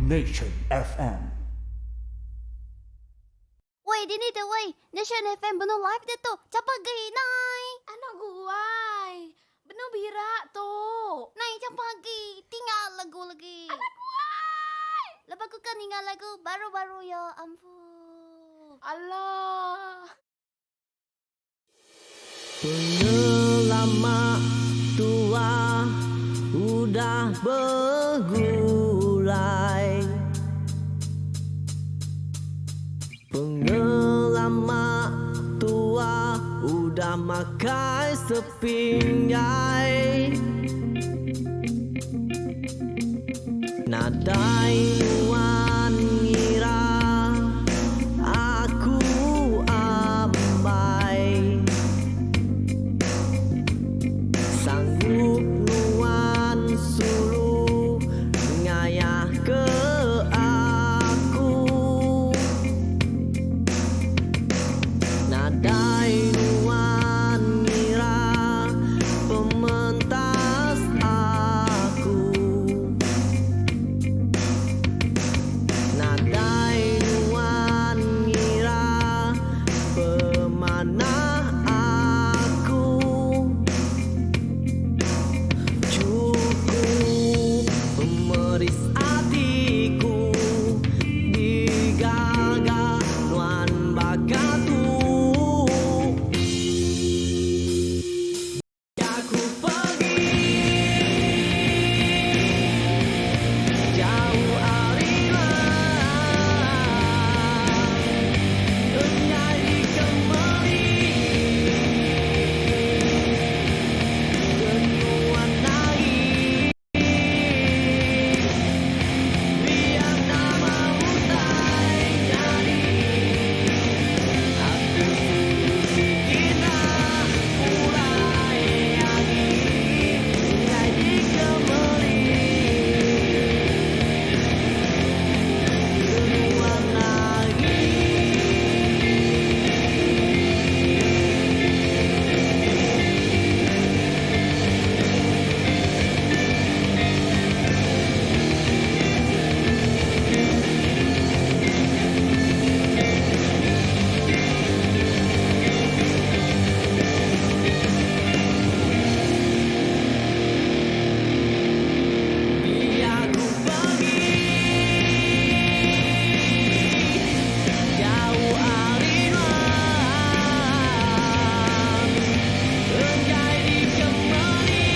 Nation FM. Woi, Dini tu woi. Nation FM benar live dia tu. Cepat pergi, Nai. Anak guai. Benar birak tu. Nai, cepat pergi. Tinggal lagu lagi. Anak guai. Lepas aku kan tinggal lagu baru-baru ya. Ampun. Allah. Pengalaman tua udah bergulai. Pengalaman tua udah makai sepinggai. Nadai nuan ngira aku ambai. Sanggup nuan suluh ngayah ke aku. Nadai nuan ngira pementas aku. Nadai nuan ngira pemanah aku. Cukup memeris hatiku digagal nuan bagatu. Aku pergi jauh arilah, menyanyi kembali kenuan lagi. Biar nama utai jadi aku kita mulai lagi menyanyi kembali kenuan lagi. Biar ku pergi jauh ariran, menjadi kembali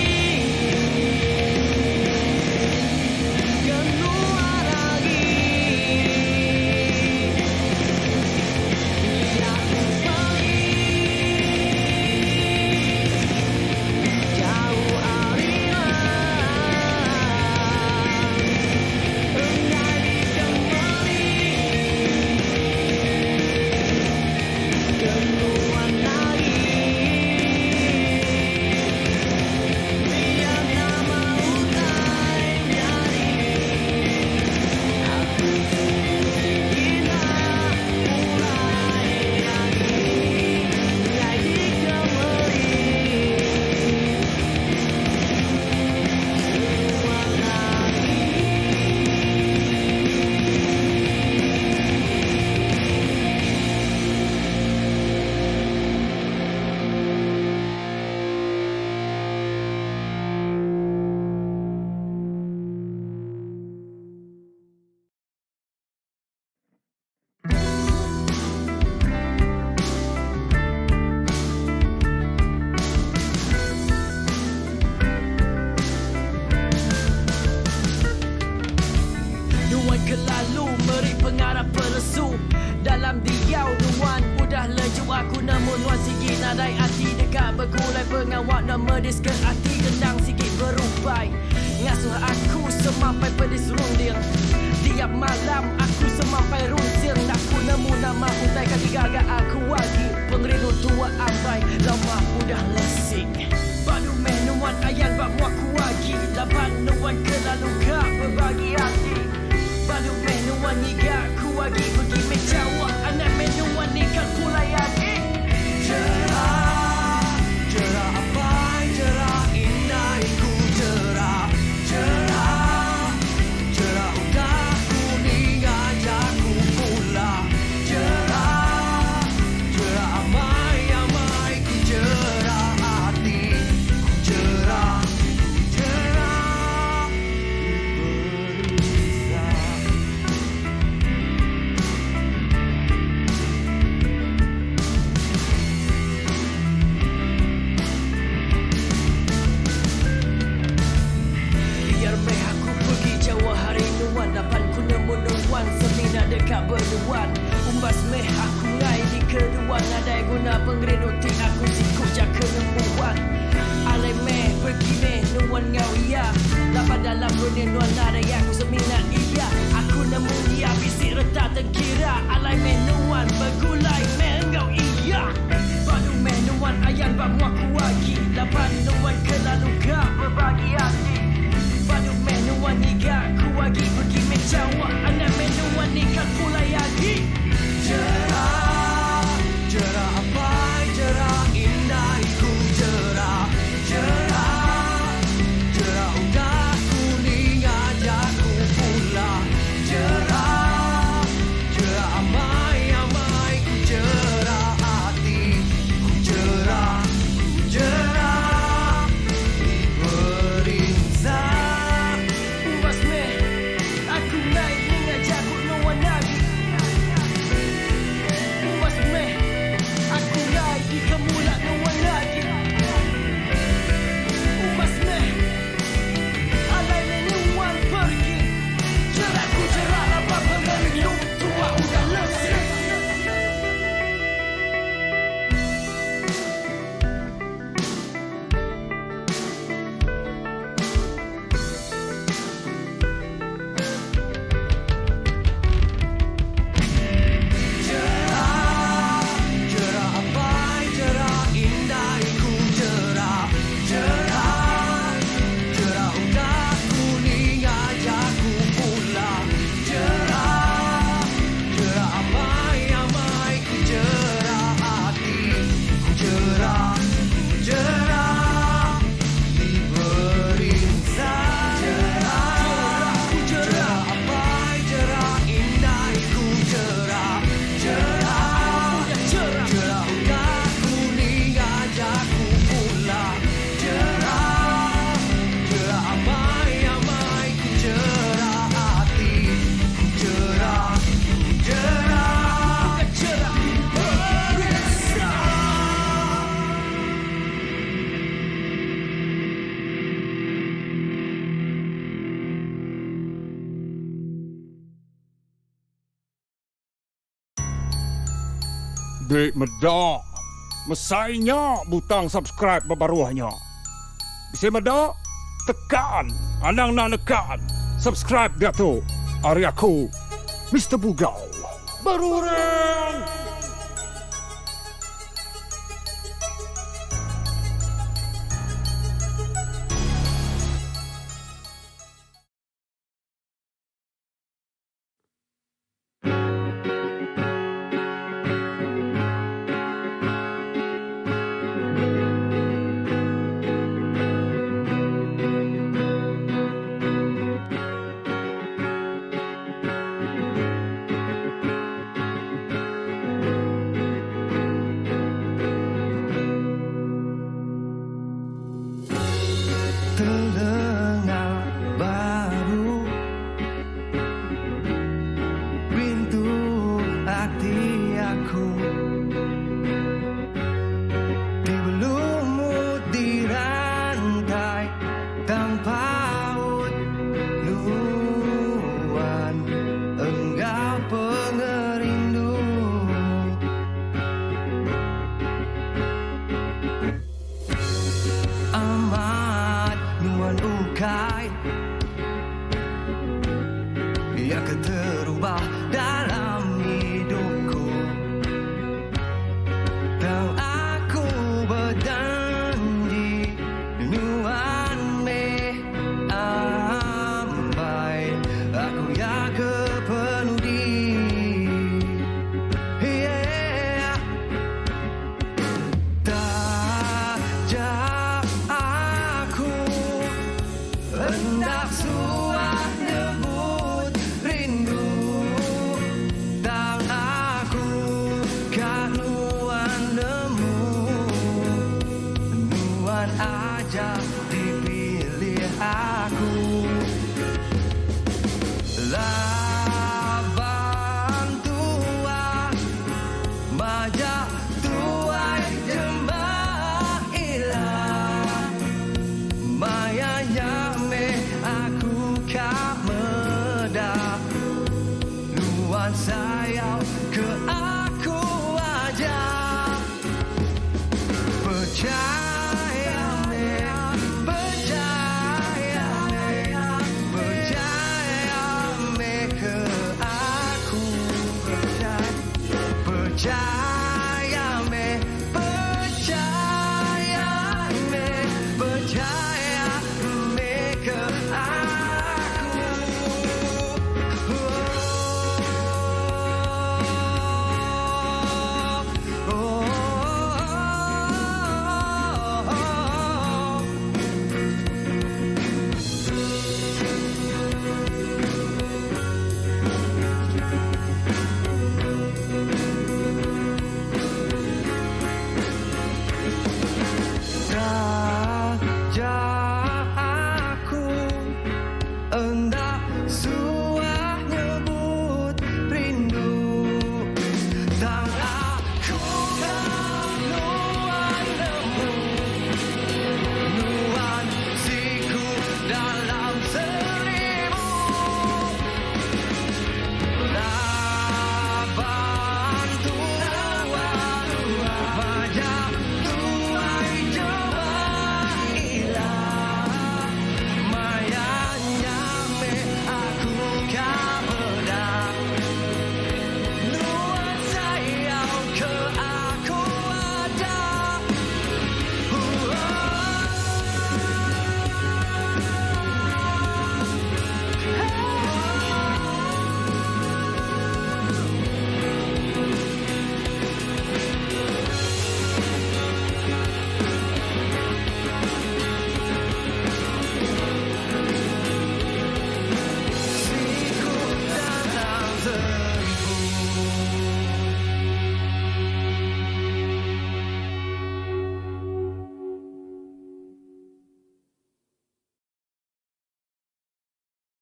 kedua lagi. Biar ku pergi jauh ariran, menjadi kembali kenuan lagi. Biar nama utai jadi aku kita mulai lagi menjadi kembali kenuan lagi. Nuan kelalu meri pengarap pelesu. Dalam diau nuan udah leju aku, namun nuan sikit nadai hati dekat bergulai. Pengawak nama dis ke hati gendang sikit berupai. Ngasuh aku semampai pedis runding. Tiap malam aku semampai runsing. Aku nemu nama utai kali gagak aku lagi. Pengrindu tua ambai lama udah lesik. Baru meh nuan ayan bak muaku lagi. Lapan nuan kelalu gak berbagi hati. Baru meh nuan niga ku lagi. Pergi menjawab anak meh nuan nikah pulai lagi. Cerah, cerah apa cerah indah ku cerah. Cerah, cerah udah ku Ini nuan nada yang aku seminat iya. Aku nemu dia bisik retak terkira. Alai menuan bergulai menggau iya. Baru menuan ayan bamu aku wagi. Lapan nuan kelalu gak berbagi hati. Baru menuan niga ku wagi pergi menjawab. Anak menuan nikah pulai lagi. Cerah, cerah apa cerah indah ku cerah. Cerah, cerah udah kuning ajak ku pulang. Cerah, cerah amai-amai ku cerah hati. Ku cerah, ku cerah berinsah. Mas me, aku naik ni ngajak ku nuan lagi. Mas me, aku naik di kemulat nuan lagi. Mas me, alai menuan pergi. Cerah ku cerah apa pengeluh tua udah lesih. Cerah, cerah apa cerah indah ku cerah. Cerah, cerah udah kuning ajak ku pulang. Cerah, cerah amai-amai ku cerah hati. Ku cerah, ku cerah berinsah. Cerah, cerah apa cerah indah ku cerah. Cerah, cerah udah kuning ajak ku pulang. Cerah, cerah amai-amai ku cerah hati. Ku cerah, ku cerah berinsah. Dek medak. Mesainya butang subscribe berbaruahnya. Bisa medak? Tekan. Anang nak nekan. Subscribe dia tu. Hari aku, Mr. Bugau. Barurang. Terdengar baru pintu hati aku dibelumut di rantai tanpa ut nuan engkau pengerindu. Amat nuan ukai yang terubah dalam hidupku. Dan aku berjanji nuan me ambai aku ya kepenuhi. Yeah. Tajam aku hendak suah debut rindu. Dan aku kan nuan nemu. Nuan aja dipilih aku.